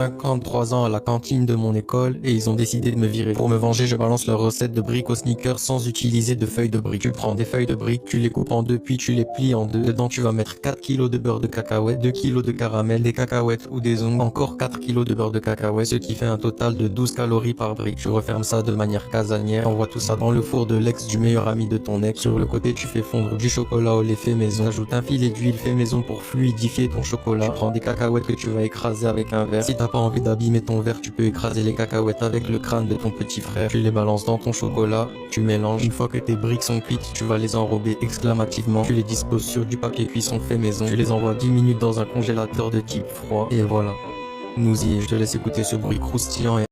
53 ans à la cantine de mon école et ils ont décidé de me virer. Pour me venger, je balance leur recette de briques au sneaker sans utiliser de feuilles de briques. Tu prends des feuilles de briques, tu les coupes en deux puis tu les plies en deux. Dedans tu vas mettre 4 kilos de beurre de cacahuète, 2 kilos de caramel, des cacahuètes ou des ongles, encore 4 kilos de beurre de cacahuète, ce qui fait un total de 12 calories par brique. Tu refermes ça de manière casanière, envoie tout ça dans le four de l'ex du meilleur ami de ton ex. Sur le côté tu fais fondre du chocolat au lait fait maison, ajoute un filet d'huile fait maison pour fluidifier ton chocolat. Tu prends des cacahuètes que tu vas écraser avec un verre. Si t'as pas envie d'abîmer ton verre, tu peux écraser les cacahuètes avec le crâne de ton petit frère. Tu les balances dans ton chocolat, tu mélanges. Une fois que tes briques sont cuites, tu vas les enrober exclamativement. Tu les disposes sur du papier cuisson fait maison. Tu les envoies 10 minutes dans un congélateur de type froid. Et voilà. Nous y est. Je te laisse écouter ce bruit croustillant et